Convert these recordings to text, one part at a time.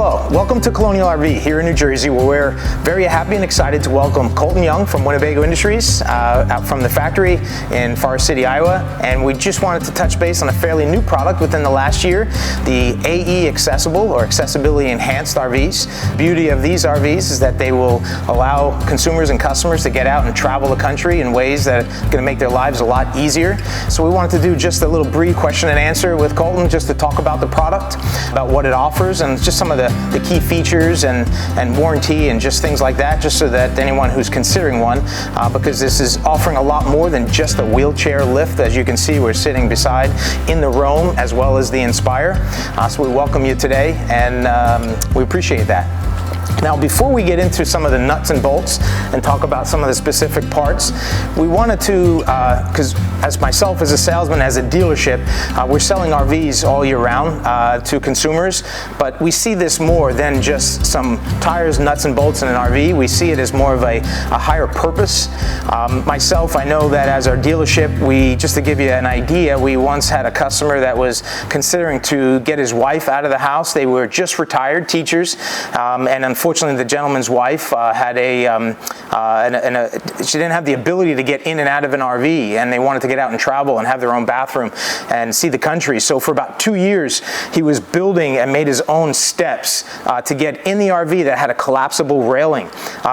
Hello, welcome to Colonial RV here in New Jersey, where we're very happy and excited to welcome Colton Young from Winnebago Industries out from the factory in Forest City, Iowa. And we just wanted to touch base on a fairly new product within the last year, the AE Accessible or Accessibility Enhanced RVs. The beauty of these RVs is that they will allow consumers and customers to get out and travel the country in ways that are going to make their lives a lot easier. So we wanted to do just a little brief question and answer with Colton, just to talk about the product, about what it offers, and just some of the key features and warranty and just things like that, just so that anyone who's considering one, because this is offering a lot more than just a wheelchair lift. As you can see, we're sitting beside in the Roam as well as the Inspire. So we welcome you today, and we appreciate that. Now, before we get into some of the nuts and bolts and talk about some of the specific parts, we wanted to, because as myself as a salesman, as a dealership, we're selling RVs all year round to consumers, but we see this more than just some tires, nuts and bolts in an RV. We see it as more of a higher purpose. Myself, I know that as our dealership, just to give you an idea, we once had a customer that was considering to get his wife out of the house. They were just retired teachers, and unfortunately the gentleman's wife had she didn't have the ability to get in and out of an RV, and they wanted to get out and travel and have their own bathroom and see the country. So for about 2 years, he was building and made his own steps to get in the RV that had a collapsible railing.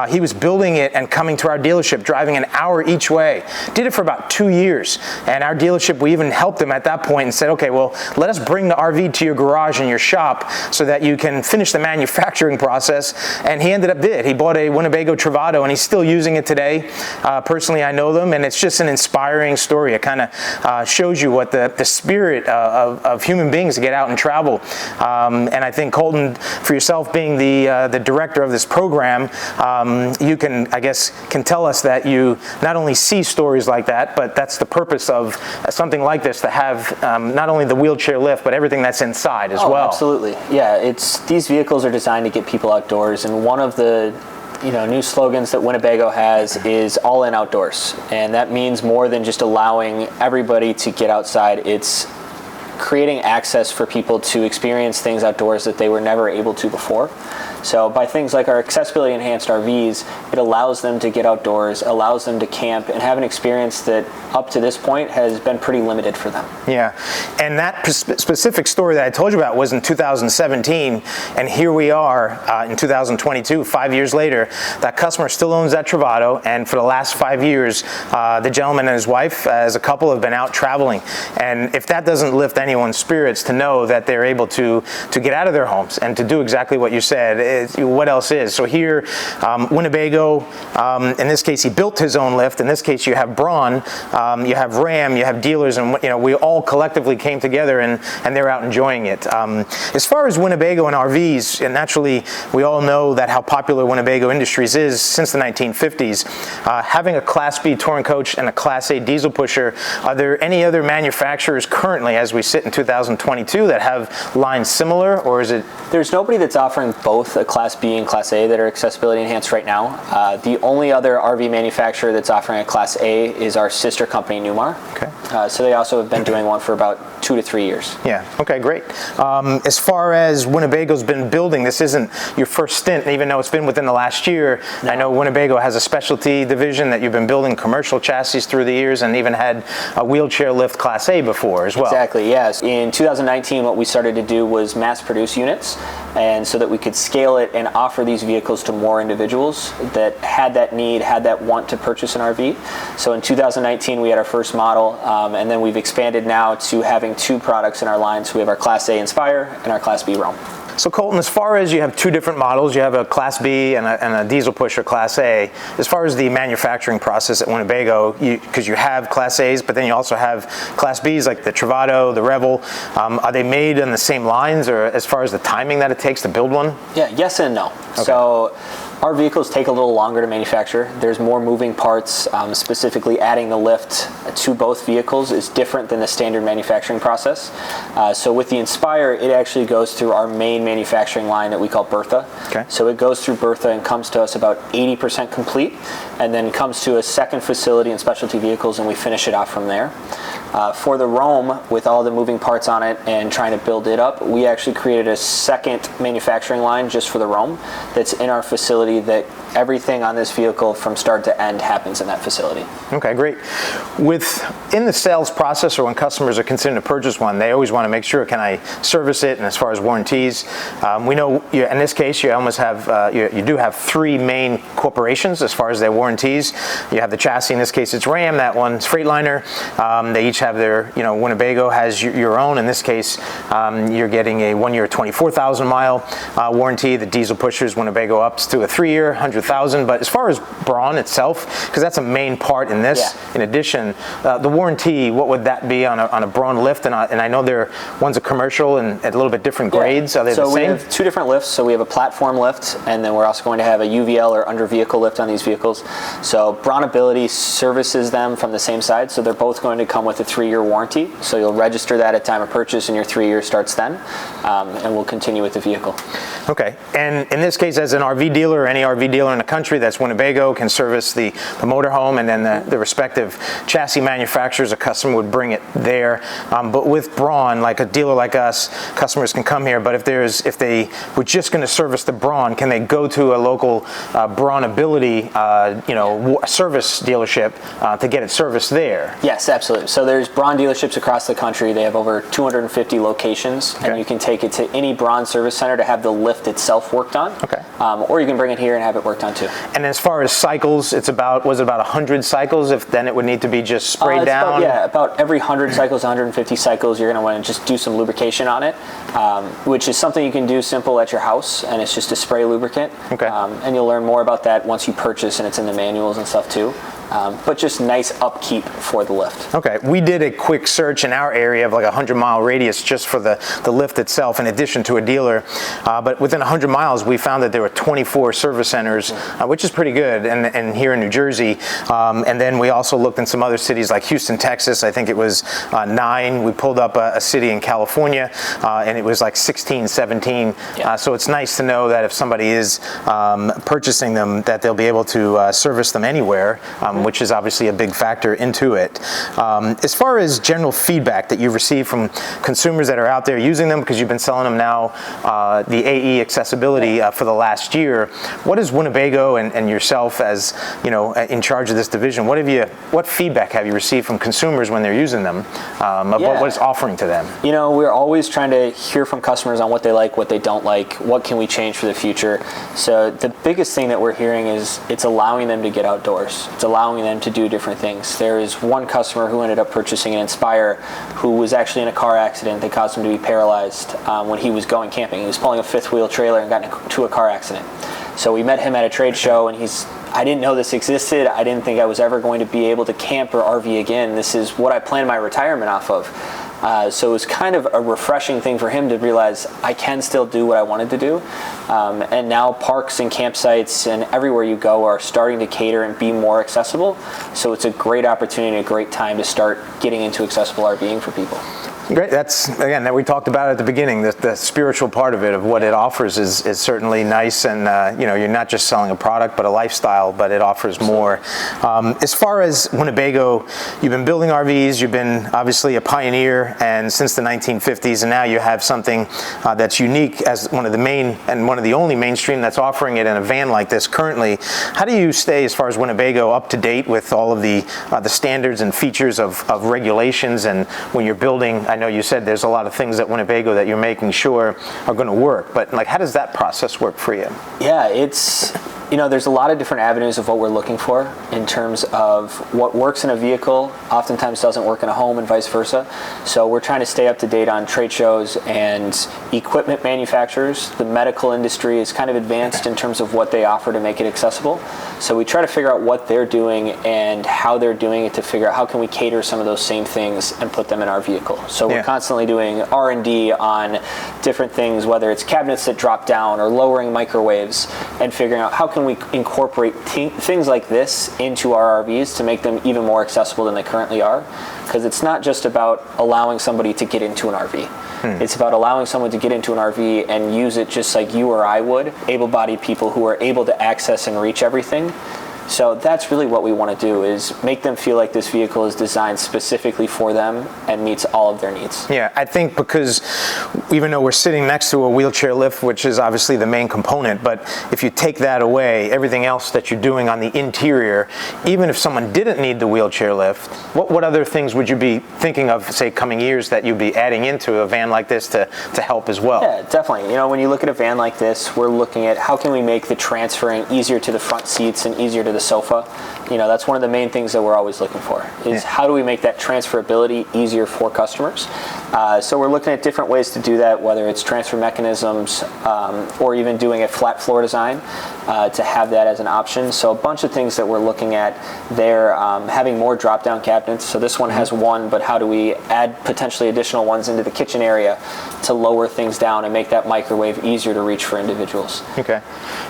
He was building it and coming to our dealership, driving an hour each way. Did it for about 2 years, and our dealership, we even helped him at that point and said, okay, well, let us bring the RV to your garage and your shop so that you can finish the manufacturing process. And he he bought a Winnebago Travato, and he's still using it today. Personally, I know them, and it's just an inspiring story. It kind of shows you what the spirit of human beings to get out and travel. And I think, Colton, for yourself being the director of this program, you can tell us that you not only see stories like that, but that's the purpose of something like this, to have not only the wheelchair lift, but everything that's inside as well. Absolutely. Yeah, these vehicles are designed to get people outdoors, and one of the new slogans that Winnebago has is all in outdoors, and that means more than just allowing everybody to get outside. It's creating access for people to experience things outdoors that they were never able to before. So by things like our accessibility enhanced RVs, it allows them to get outdoors, allows them to camp, and have an experience that up to this point has been pretty limited for them. Yeah, and that specific story that I told you about was in 2017, and here we are in 2022, 5 years later. That customer still owns that Travato, and for the last 5 years, the gentleman and his wife, as a couple, have been out traveling. And if that doesn't lift anyone's spirits to know that they're able to get out of their homes and to do exactly what you said, what else is? So here, Winnebago, in this case, he built his own lift. In this case, you have Braun, you have Ram, you have dealers, and we all collectively came together and they're out enjoying it. As far as Winnebago and RVs, and naturally, we all know that how popular Winnebago Industries is since the 1950s. Having a Class B touring coach and a Class A diesel pusher, are there any other manufacturers currently, as we sit in 2022, that have lines similar, or is it? There's nobody that's offering both a Class B and Class A that are accessibility enhanced right now. The only other RV manufacturer that's offering a Class A is our sister company, Newmar. Okay. So they also have been doing one for about 2 to 3 years. Yeah. Okay. Great. As far as Winnebago's been building, this isn't your first stint, even though it's been within the last year. No. I know Winnebago has a specialty division that you've been building commercial chassis through the years, and even had a wheelchair lift Class A before as well. Exactly. Yes. In 2019, what we started to do was mass produce units, and so that we could scale it and offer these vehicles to more individuals that had that need, had that want to purchase an RV. So in 2019, we had our first model, and then we've expanded now to having 2 products in our line. So we have our Class A Inspire and our Class B Roam. So Colton, as far as you have 2 different models, you have a Class B and a diesel pusher Class A. As far as the manufacturing process at Winnebago, because you have Class A's, but then you also have Class B's like the Travato, the Revel. Are they made on the same lines, or as far as the timing that it takes to build one? Yeah, yes and no. Okay. So our vehicles take a little longer to manufacture. There's more moving parts. Specifically, adding the lift to both vehicles is different than the standard manufacturing process. So with the Inspire, it actually goes through our main manufacturing line that we call Bertha. Okay. So it goes through Bertha and comes to us about 80% complete, and then comes to a second facility in Specialty Vehicles, and we finish it off from there. For the Roam, with all the moving parts on it and trying to build it up, we actually created a second manufacturing line just for the Roam that's in our facility, that everything on this vehicle from start to end happens in that facility. Okay, great. In the sales process, or when customers are considering to purchase one, they always want to make sure, can I service it? And as far as warranties, we know in this case you almost have you do have three main corporations as far as their warranties. You have the chassis, in this case it's Ram, that one's Freightliner. They each have their, Winnebago has your own. In this case, you're getting a 1 year 24,000 mile warranty. The diesel pushers Winnebago ups to a 3 year 100,000. But as far as Braun itself, because that's a main part in this, in addition, the warranty, what would that be on a Braun lift? And I know one's a commercial and at a little bit different grades. Are they the same? So we have two different lifts. So we have a platform lift, and then we're also going to have a UVL or under vehicle lift on these vehicles. So Braun Ability services them from the same side. So they're both going to come with a 3 year warranty. So you'll register that at time of purchase, and your 3 year starts then, and we'll continue with the vehicle. Okay, and in this case, as an RV dealer, or any RV dealer in the country that's Winnebago can service the motorhome, and then the respective chassis manufacturers, a customer would bring it there. But with Braun, like a dealer like us, customers can come here. But if they were just going to service the Braun, can they go to a local Braun Ability, service dealership to get it serviced there? Yes, absolutely. So there's Braun dealerships across the country. They have over 250 locations, and you can take it to any Braun service center to have the lift itself worked on. Okay. Or you can bring it here and have it worked on too. And as far as cycles, was it about 100 cycles? If then it would need to be just sprayed down? About every 100 cycles, 150 cycles, you're going to want to just do some lubrication on it, which is something you can do simple at your house, and it's just a spray lubricant. Okay. And you'll learn more about that once you purchase, and it's in the manuals and stuff too. But just nice upkeep for the lift. Okay, we did a quick search in our area of like a 100-mile radius just for the lift itself, in addition to a dealer. But within 100 miles, we found that there were 24 service centers, which is pretty good, and here in New Jersey. And then we also looked in some other cities like Houston, Texas. I think it was 9. We pulled up a city in California, and it was like 16, 17. So it's nice to know that if somebody is purchasing them, that they'll be able to service them anywhere. Which is obviously a big factor into it. As far as general feedback that you've received from consumers that are out there using them, because you've been selling them now, the AE accessibility for the last year, what is Winnebago and yourself as in charge of this division? What feedback have you received from consumers when they're using them? What it's offering to them? We're always trying to hear from customers on what they like, what they don't like, what can we change for the future. So the biggest thing that we're hearing is it's allowing them to get outdoors. It's allowing them to do different things. There is one customer who ended up purchasing an Inspire who was actually in a car accident that caused him to be paralyzed when he was going camping. He was pulling a fifth wheel trailer and got into a car accident. So we met him at a trade show, and I didn't know this existed. I didn't think I was ever going to be able to camp or RV again. This is what I planned my retirement off of. So it was kind of a refreshing thing for him to realize I can still do what I wanted to do. And now parks and campsites and everywhere you go are starting to cater and be more accessible. So it's a great opportunity and a great time to start getting into accessible RVing for people. Great. That's, again, that we talked about at the beginning, the spiritual part of it, of what it offers is certainly nice. And, you're not just selling a product, but a lifestyle, but it offers more. As far as Winnebago, you've been building RVs, you've been obviously a pioneer, and since the 1950s, and now you have something that's unique as one of the main and one of the only mainstream that's offering it in a van like this currently. How do you stay, as far as Winnebago, up to date with all of the standards and features of regulations, and when you're building? I know you said there's a lot of things at Winnebago that you're making sure are going to work, but how does that process work for you? Yeah, there's a lot of different avenues of what we're looking for in terms of what works in a vehicle oftentimes doesn't work in a home, and vice versa. So we're trying to stay up to date on trade shows and equipment manufacturers. The medical industry is kind of advanced in terms of what they offer to make it accessible. So we try to figure out what they're doing and how they're doing it to figure out how can we cater some of those same things and put them in our vehicle. So we're constantly doing R&D on different things, whether it's cabinets that drop down or lowering microwaves, and figuring out how can we incorporate things like this into our RVs to make them even more accessible than they currently are. Because it's not just about allowing somebody to get into an RV. It's about allowing someone to get into an RV and use it just like you or I would, able-bodied people who are able to access and reach everything. So that's really what we want to do, is make them feel like this vehicle is designed specifically for them and meets all of their needs. Yeah, I think because even though we're sitting next to a wheelchair lift, which is obviously the main component, but if you take that away, everything else that you're doing on the interior, even if someone didn't need the wheelchair lift, what other things would you be thinking of, say, coming years that you'd be adding into a van like this to help as well? Yeah, definitely. When you look at a van like this, we're looking at how can we make the transferring easier to the front seats and easier to the sofa. That's one of the main things that we're always looking for, is how do we make that transferability easier for customers. So we're looking at different ways to do that, whether it's transfer mechanisms or even doing a flat floor design to have that as an option. So a bunch of things that we're looking at there, having more drop-down cabinets. So this one has one, but how do we add potentially additional ones into the kitchen area to lower things down and make that microwave easier to reach for individuals. Okay.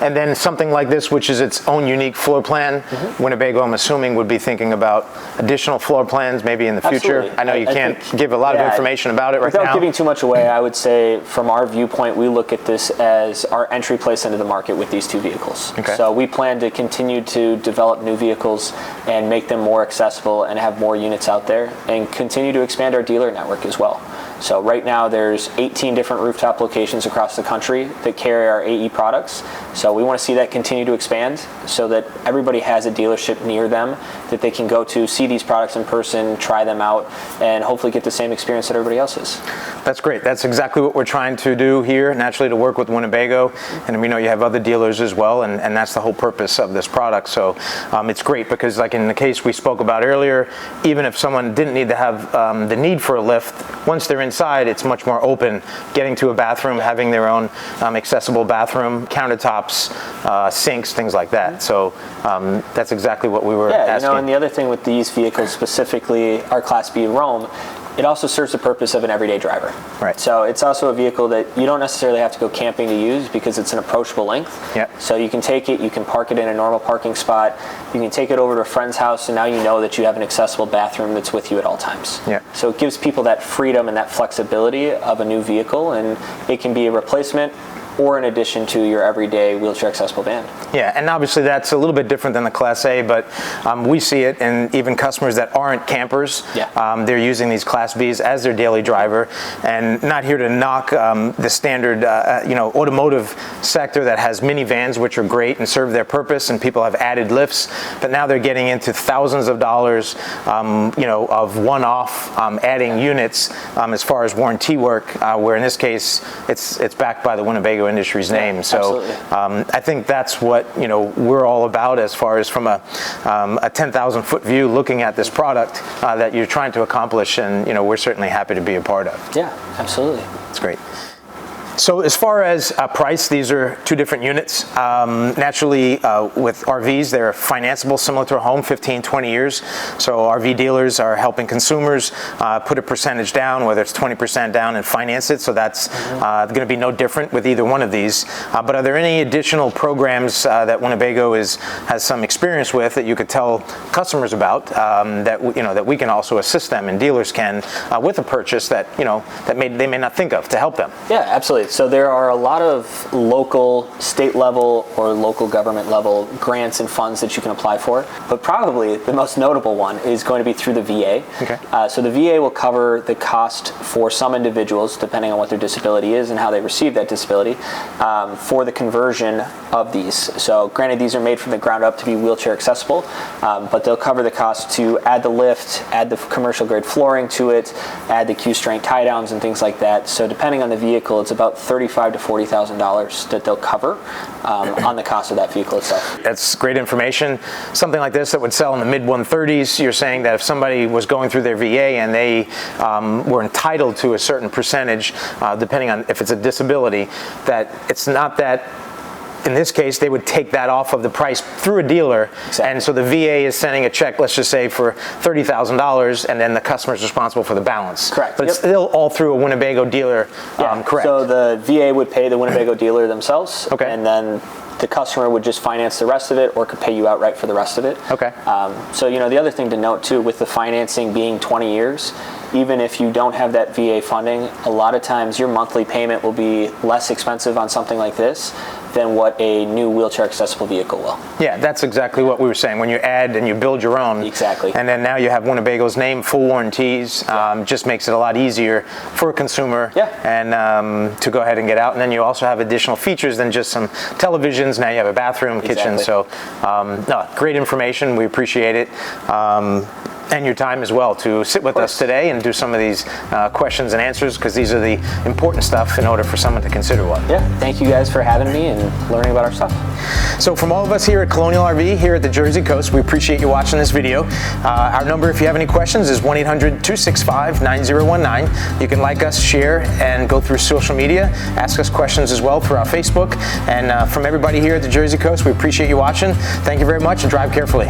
And then something like this, which is its own unique floor plan, Winnebago, I'm assuming, would be thinking about additional floor plans maybe in the future. Absolutely. I know you can't give a lot of information about it right now. Without giving too much away, I would say from our viewpoint, we look at this as our entry place into the market with these two vehicles. Okay. So we plan to continue to develop new vehicles and make them more accessible and have more units out there, and continue to expand our dealer network as well. So right now there's 18 different rooftop locations across the country that carry our AE products. So we want to see that continue to expand so that everybody has a dealership near them that they can go to, see these products in person, try them out, and hopefully get the same experience that everybody else is. That's great. That's exactly what we're trying to do here, naturally, to work with Winnebago. And we know you have other dealers as well, and that's the whole purpose of this product. So it's great because, like in the case we spoke about earlier, even if someone didn't need to have the need for a lift, once they're inside, it's much more open. Getting to a bathroom, having their own accessible bathroom, countertops, sinks, things like that. So that's exactly what we were asking. And the other thing with these vehicles, specifically our Class B Rome, it also serves the purpose of an everyday driver. Right. So it's also a vehicle that you don't necessarily have to go camping to use because it's an approachable length. Yep. So you can take it, you can park it in a normal parking spot, you can take it over to a friend's house, and now you know that you have an accessible bathroom that's with you at all times. Yeah. So it gives people that freedom and that flexibility of a new vehicle, and it can be a replacement or in addition to your everyday wheelchair accessible van. Yeah, and obviously that's a little bit different than the Class A, but we see it in even customers that aren't campers. Yeah. They're using these Class Bs as their daily driver, and not here to knock the standard automotive sector that has minivans, which are great and serve their purpose, and people have added lifts, but now they're getting into thousands of dollars of one-off adding units as far as warranty work, where in this case it's backed by the Winnebago Industries name. So I think that's what we're all about, as far as from a 10,000 foot view looking at this product that you're trying to accomplish, and we're certainly happy to be a part of. Yeah, absolutely. That's great. So as far as price, these are two different units. Naturally, with RVs, they're financeable, similar to a home, 15, 20 years. So RV dealers are helping consumers put a percentage down, whether it's 20% down, and finance it. So that's going to be no different with either one of these. But are there any additional programs that Winnebago has some experience with that you could tell customers about that we can also assist them, and dealers can, with a purchase that they may not think of, to help them? Yeah, absolutely. So there are a lot of local, state level, or local government level grants and funds that you can apply for, but probably the most notable one is going to be through the VA. Okay. So the VA will cover the cost for some individuals, depending on what their disability is and how they receive that disability, for the conversion of these. So granted, these are made from the ground up to be wheelchair accessible, but they'll cover the cost to add the lift, add the commercial grade flooring to it, add the Q-string tie downs and things like that. So depending on the vehicle, it's about $35,000 to $40,000 that they'll cover on the cost of that vehicle itself. That's great information. Something like this that would sell in the mid-130s, you're saying that if somebody was going through their VA and they were entitled to a certain percentage, depending on if it's a disability, that it's not that. In this case, they would take that off of the price through a dealer. Exactly. And so the VA is sending a check, let's just say, for $30,000, and then the customer is responsible for the balance. Correct. But it's still all through a Winnebago dealer, correct? So the VA would pay the Winnebago dealer themselves, okay, and then the customer would just finance the rest of it, or could pay you outright for the rest of it. Okay. So the other thing to note too, with the financing being 20 years, even if you don't have that VA funding, a lot of times your monthly payment will be less expensive on something like this than what a new wheelchair accessible vehicle will. Yeah, that's exactly what we were saying. When you add and you build your own, Exactly. and then now you have Winnebago's name, full warranties, just makes it a lot easier for a consumer and to go ahead and get out. And then you also have additional features than just some televisions. Now you have a bathroom, kitchen. So, no, great information. We appreciate it. And your time as well to sit with us today and do some of these questions and answers, because these are the important stuff in order for someone to consider one. Yeah, thank you guys for having me and learning about our stuff. So from all of us here at Colonial RV, here at the Jersey Coast, we appreciate you watching this video. Our number, if you have any questions, is 1-800-265-9019. You can like us, share, and go through social media. Ask us questions as well through our Facebook. And from everybody here at the Jersey Coast, we appreciate you watching. Thank you very much, and drive carefully.